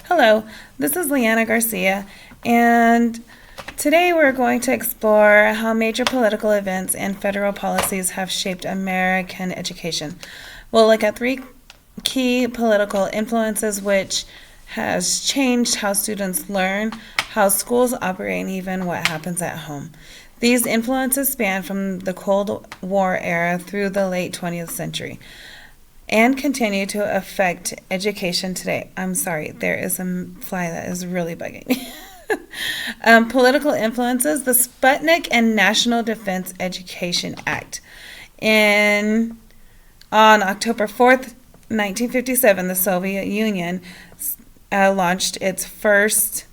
Hello, this is Leanna Garcia, and today we're going to explore how major political events and federal policies have shaped American education. We'll look at three key political influences which has changed how students learn, how schools operate, and even what happens at home. These influences span from the Cold War era through the late 20th century and continue to affect education today. I'm sorry, there is a fly that is really bugging me. Political influences, the Sputnik and National Defense Education Act. On October 4th, 1957, the Soviet Union launched its first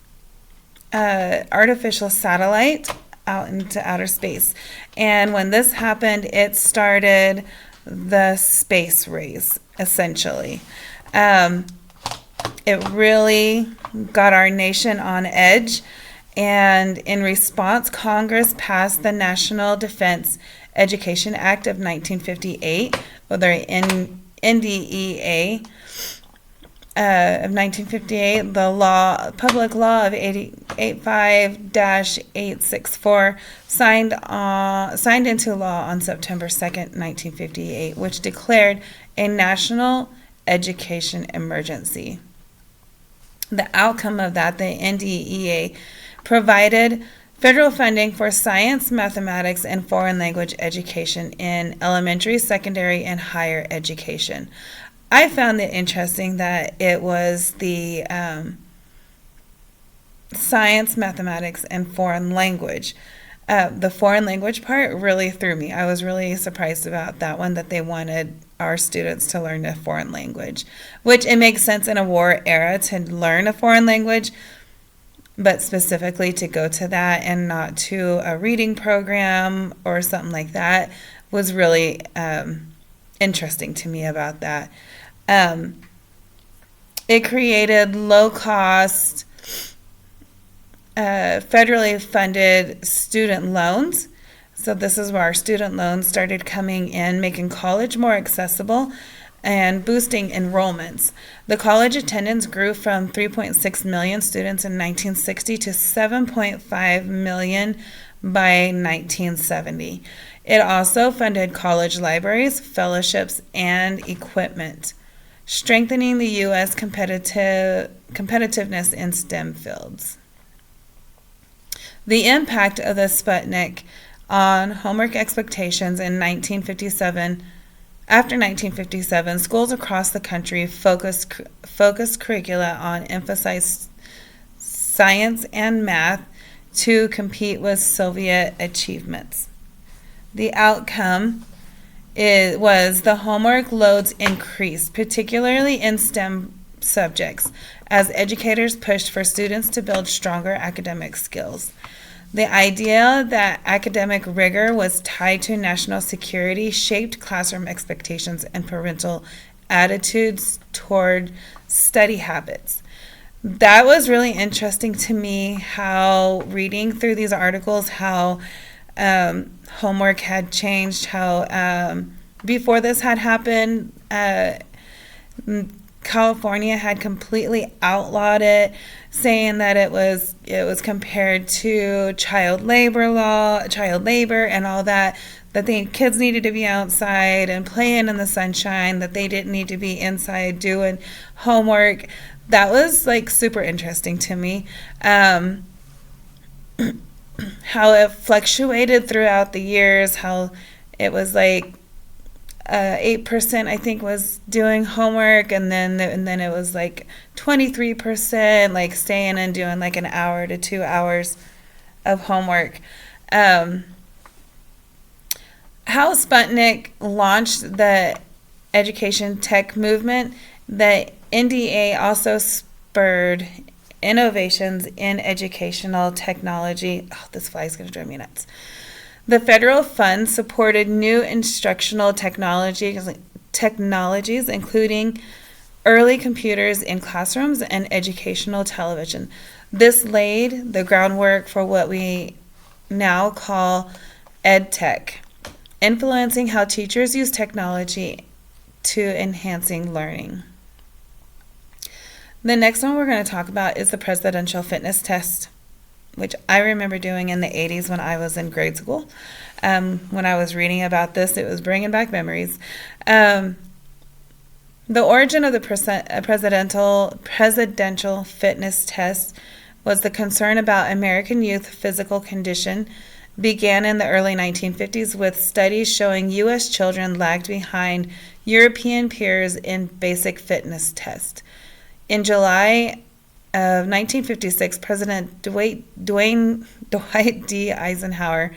artificial satellite out into outer space. And when this happened, it started the space race, essentially. It really got our nation on edge, and in response, Congress passed the National Defense Education Act of 1958, or the NDEA of 1958, the public law of 85-864, signed into law on September 2nd, 1958, which declared a national education emergency. The outcome of that, the NDEA provided federal funding for science, mathematics, and foreign language education in elementary, secondary, and higher education. I found it interesting that it was the science, mathematics, and foreign language. The foreign language part really threw me. I was really surprised about that one, that they wanted our students to learn a foreign language, which it makes sense in a war era to learn a foreign language, but specifically to go to that and not to a reading program or something like that was really interesting to me about that. It created low-cost, federally funded student loans. So this is where our student loans started coming in, making college more accessible and boosting enrollments. The college attendance grew from 3.6 million students in 1960 to 7.5 million by 1970. It also funded college libraries, fellowships, and equipment, strengthening the U.S. competitiveness in STEM fields. The impact of the Sputnik on homework expectations in 1957. After 1957, schools across the country focused curricula on emphasized science and math to compete with Soviet achievements. The outcome was the homework loads increased, particularly in STEM subjects, as educators pushed for students to build stronger academic skills. The idea that academic rigor was tied to national security shaped classroom expectations and parental attitudes toward study habits. That was really interesting to me, how reading through these articles, how homework had changed, how before this had happened, California had completely outlawed it, saying that it was compared to child labor and all that the kids needed to be outside and playing in the sunshine, that they didn't need to be inside doing homework. That was like super interesting to me. How it fluctuated throughout the years, how it was like 8% I think was doing homework, and then it was like 23% like staying and doing like an hour to 2 hours of homework. How Sputnik launched the education tech movement, the NDA also spurred innovations in educational technology. Oh, this fly is going to drive me nuts. The federal funds supported new instructional technologies, including early computers in classrooms and educational television. This laid the groundwork for what we now call EdTech, influencing how teachers use technology to enhancing learning. The next one we're going to talk about is the presidential fitness test, which I remember doing in the 80s when I was in grade school. When I was reading about this, it was bringing back memories. The origin of the presidential fitness test was the concern about American youth physical condition began in the early 1950s with studies showing U.S. children lagged behind European peers in basic fitness tests. In July of 1956, President Dwight D. Eisenhower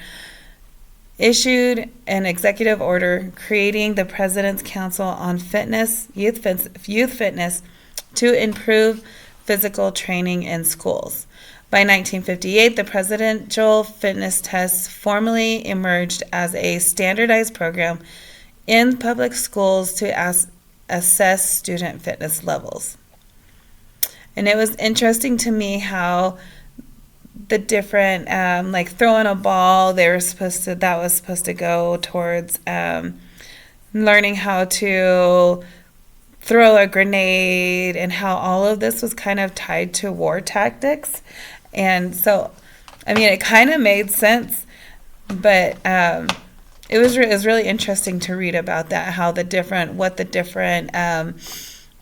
issued an executive order creating the President's Council on Youth Fitness to improve physical training in schools. By 1958, the presidential fitness test formally emerged as a standardized program in public schools to assess student fitness levels. And it was interesting to me how the different, like throwing a ball, that was supposed to go towards learning how to throw a grenade, and how all of this was kind of tied to war tactics. And so, I mean, it kind of made sense, but it was really interesting to read about that, how the different,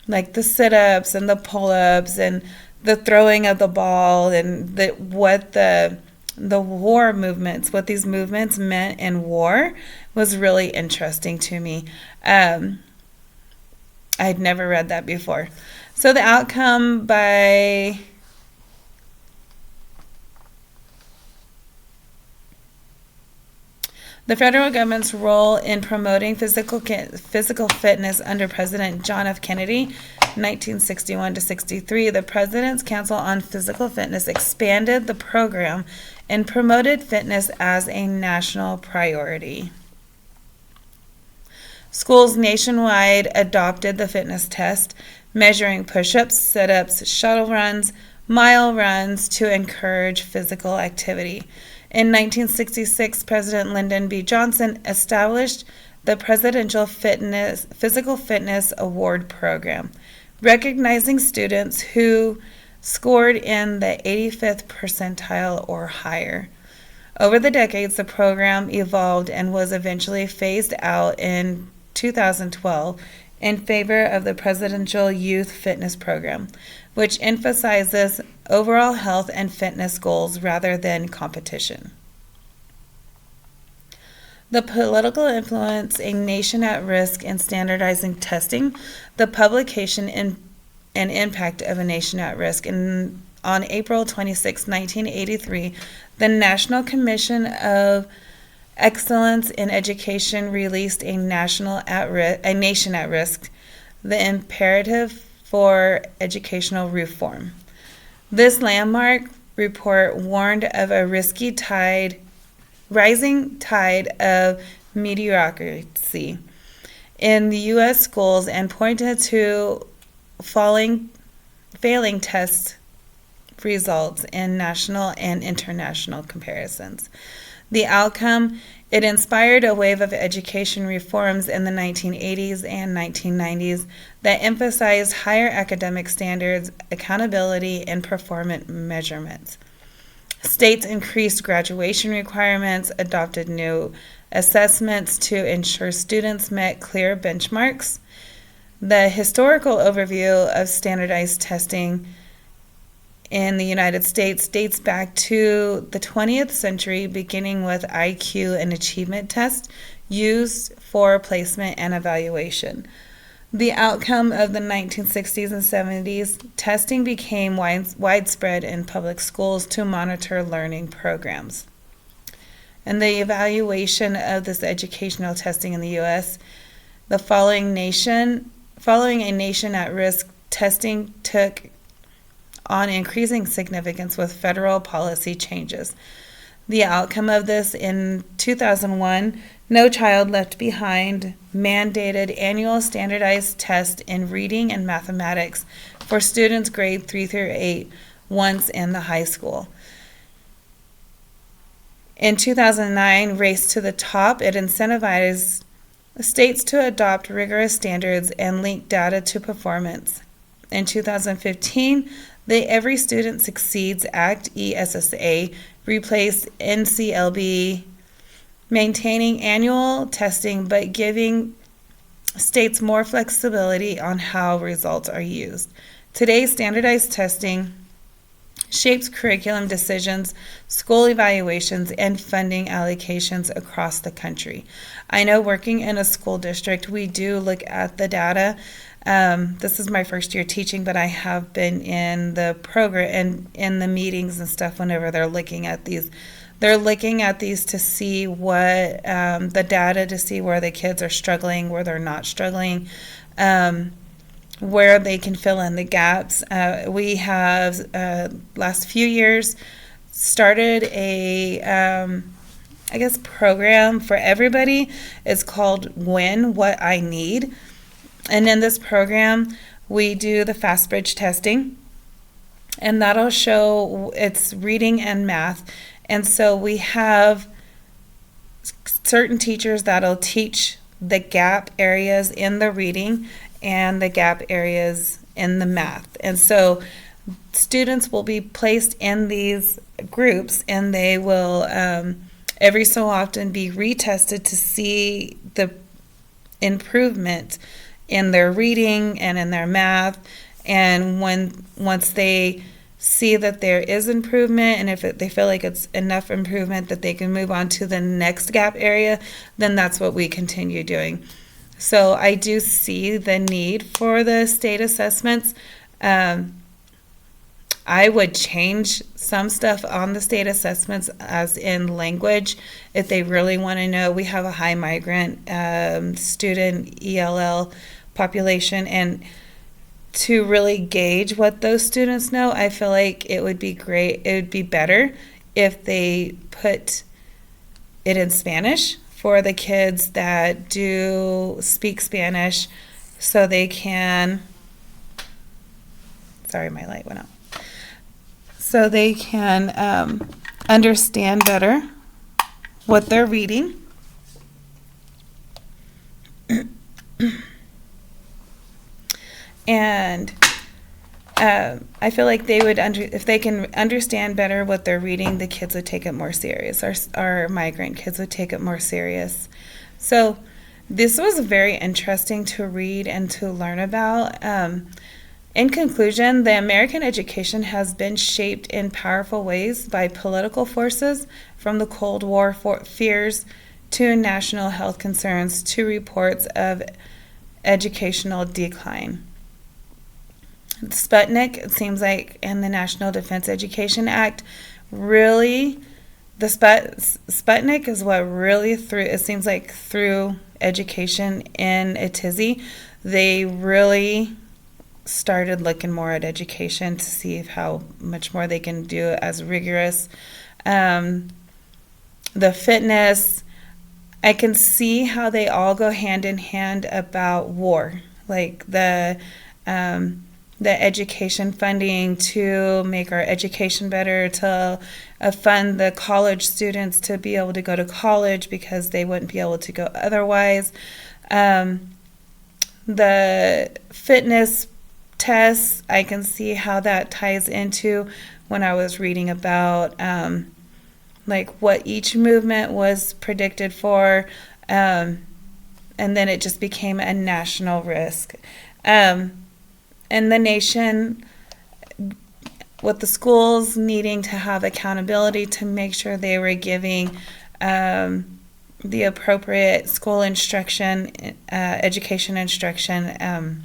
like the sit-ups and the pull-ups and the throwing of the ball, and what the war movements, what these movements meant in war, was really interesting to me. I'd never read that before. So the outcome by the federal government's role in promoting physical fitness under President John F. Kennedy, 1961 to 63, the President's Council on Physical Fitness expanded the program and promoted fitness as a national priority. Schools nationwide adopted the fitness test, measuring push-ups, sit-ups, shuttle runs, mile runs to encourage physical activity. In 1966, President Lyndon B. Johnson established the Presidential Physical Fitness Award Program, recognizing students who scored in the 85th percentile or higher. Over the decades, the program evolved and was eventually phased out in 2012 in favor of the Presidential Youth Fitness Program, which emphasizes overall health and fitness goals rather than competition. The political influence, A Nation at Risk in Standardizing Testing, the publication and impact of A Nation at Risk. On April 26, 1983, the National Commission of Excellence in Education released A Nation at Risk, the Imperative for Educational Reform. This landmark report warned of a rising tide of mediocrity in the U.S. schools and pointed to failing test results in national and international comparisons. The outcome, it inspired a wave of education reforms in the 1980s and 1990s that emphasized higher academic standards, accountability, and performance measurements. States increased graduation requirements, adopted new assessments to ensure students met clear benchmarks. The historical overview of standardized testing in the United States dates back to the 20th century, beginning with IQ and achievement tests used for placement and evaluation. The outcome of the 1960s and 70s, testing became widespread in public schools to monitor learning programs. And the evaluation of this educational testing in the U.S., following A Nation at Risk, testing took on increasing significance with federal policy changes. The outcome of this, in 2001, No Child Left Behind mandated annual standardized tests in reading and mathematics for students grade 3 through 8 once in the high school. In 2009, Race to the Top, it incentivized states to adopt rigorous standards and link data to performance. In 2015, the Every Student Succeeds Act, ESSA, replaced NCLB, maintaining annual testing but giving states more flexibility on how results are used. Today, standardized testing shapes curriculum decisions, school evaluations, and funding allocations across the country. I know working in a school district, we do look at the data. This is my first year teaching, but I have been in the program and in the meetings and stuff whenever they're looking at these. They're looking at these to see what the data, to see where the kids are struggling, where they're not struggling, where they can fill in the gaps. We have, last few years, started a, program for everybody. It's called Win What I Need. And in this program, we do the Fast Bridge testing, and that'll show it's reading and math. And so we have certain teachers that'll teach the gap areas in the reading and the gap areas in the math. And so students will be placed in these groups, and they will every so often be retested to see the improvement in their reading and in their math. And once they see that there is improvement, and if they feel like it's enough improvement that they can move on to the next gap area, then that's what we continue doing. So I do see the need for the state assessments. I would change some stuff on the state assessments, as in language, if they really want to know. We have a high migrant student ELL population, and to really gauge what those students know, I feel like it would be great. It would be better if they put it in Spanish for the kids that do speak Spanish, so they can, sorry, my light went out, so they can understand better what they're reading. And I feel like they would, if they can understand better what they're reading, the kids would take it more serious. Our migrant kids would take it more serious. So this was very interesting to read and to learn about. In conclusion, the American education has been shaped in powerful ways by political forces, from the Cold War fears to national health concerns to reports of educational decline. Sputnik, it seems like, and the National Defense Education Act, really, the Sputnik is what really it seems like through education in a tizzy, they really started looking more at education to see how much more they can do it as rigorous. The fitness, I can see how they all go hand in hand about war, like the education funding to make our education better, to fund the college students to be able to go to college because they wouldn't be able to go otherwise. The fitness tests, I can see how that ties into when I was reading about like what each movement was predicted for, and then it just became a national risk. And the nation, with the schools needing to have accountability to make sure they were giving the appropriate school instruction, education instruction.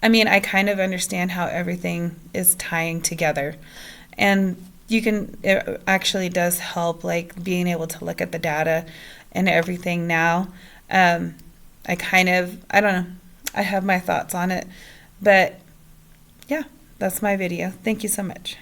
I mean, I kind of understand how everything is tying together. And it actually does help, like, being able to look at the data and everything now. I don't know. I have my thoughts on it. But, yeah, that's my video. Thank you so much.